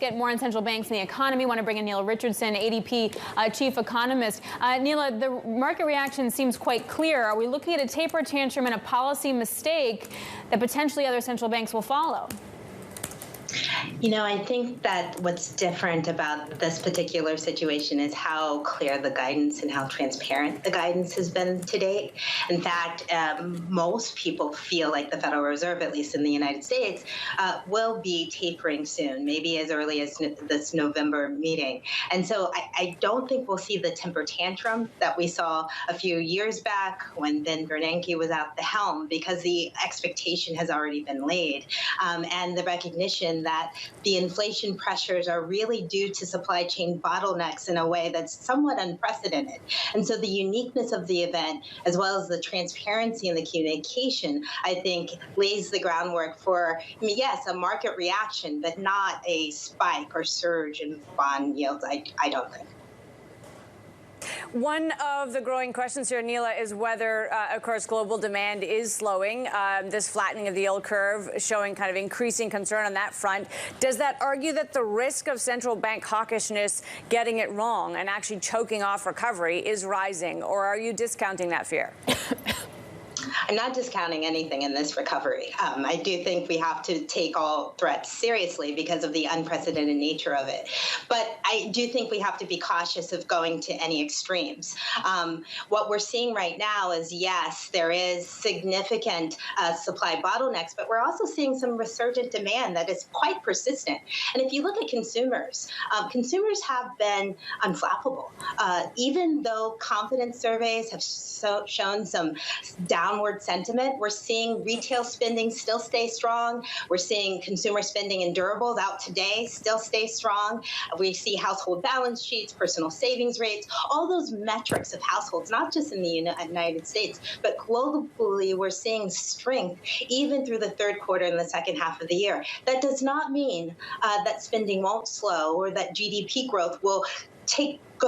Get more on central banks and the economy. Want to bring in Nela Richardson, ADP chief economist. Nela, the market reaction seems quite clear. Are we looking at a taper tantrum and a policy mistake that potentially other central banks will follow? You know, I think that what's different about this particular situation is how clear the guidance and how transparent the guidance has been to date. In fact, most people feel like the Federal Reserve, at least in the United States, will be tapering soon, maybe as early as this November meeting. And so I don't think we'll see the temper tantrum that we saw a few years back when Ben Bernanke was at the helm, because the expectation has already been laid. And the recognition that the inflation pressures are really due to supply chain bottlenecks in a way that's somewhat unprecedented. And so the uniqueness of the event, as well as the transparency and the communication, I think lays the groundwork for, yes, a market reaction, but not a spike or surge in bond yields, I don't think. One of the growing questions here, Nela, is whether, of course, global demand is slowing. This flattening of the yield curve showing kind of increasing concern on that front. Does that argue that the risk of central bank hawkishness getting it wrong and actually choking off recovery is rising, or are you discounting that fear? I'm not discounting anything in this recovery. I do think we have to take all threats seriously because of the unprecedented nature of it. But I do think we have to be cautious of going to any extremes. What we're seeing right now is, yes, there is significant supply bottlenecks, but we're also seeing some resurgent demand that is quite persistent. And if you look at consumers, consumers have been unflappable. Even though confidence surveys have shown some downward sentiment, we're seeing retail spending still stay strong. We're seeing consumer spending in durables out today still stay strong. We see household balance sheets, personal savings rates, all those metrics of households, not just in the United States, but globally, we're seeing strength even through the third quarter and the second half of the year. That does not mean that spending won't slow or that GDP growth will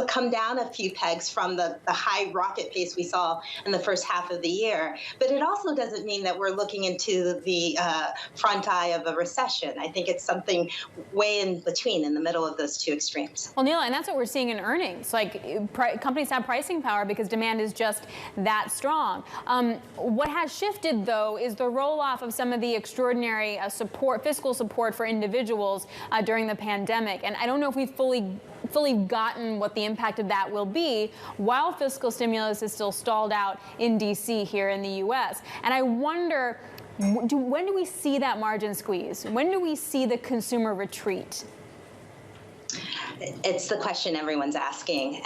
come down a few pegs from the high rocket pace we saw in the first half of the year. But it also doesn't mean that we're looking into the front eye of a recession. I think it's something way in between, in the middle of those two extremes. Well, Nela, and that's what we're seeing in earnings. Like, companies have pricing power because demand is just that strong. What has shifted, though, is the roll-off of some of the extraordinary fiscal support for individuals during the pandemic. And I don't know if we've fully gotten what the impact of that will be, while fiscal stimulus is still stalled out in D.C. here in the U.S. And I wonder, when do we see that margin squeeze? When do we see the consumer retreat? It's the question everyone's asking.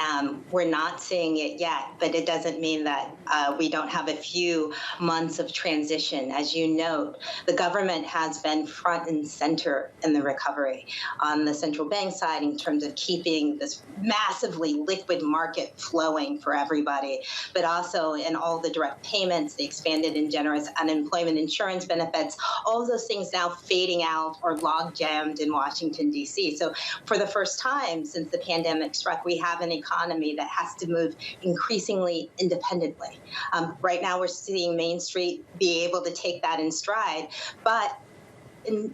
We're not seeing it yet, but it doesn't mean that we don't have a few months of transition. As you note, the government has been front and center in the recovery on the central bank side in terms of keeping this massively liquid market flowing for everybody, but also in all the direct payments, the expanded and generous unemployment insurance benefits, all of those things now fading out or log jammed in Washington, D.C. So for the first time since the pandemic struck, we have an economy that has to move increasingly independently. Right now, we're seeing Main Street be able to take that in stride, but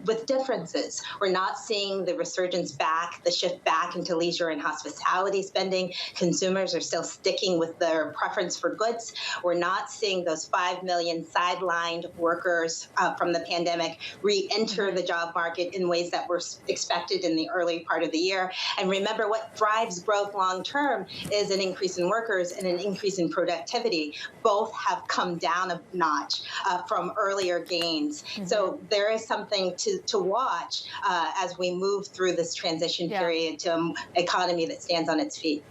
with differences. We're not seeing the resurgence back, the shift back into leisure and hospitality spending. Consumers are still sticking with their preference for goods. We're not seeing those 5 million sidelined workers from the pandemic re-enter the job market in ways that were expected in the early part of the year. And remember, what drives growth long term is an increase in workers and an increase in productivity. Both have come down a notch from earlier gains. So there is something to watch as we move through this transition period to an economy that stands on its feet.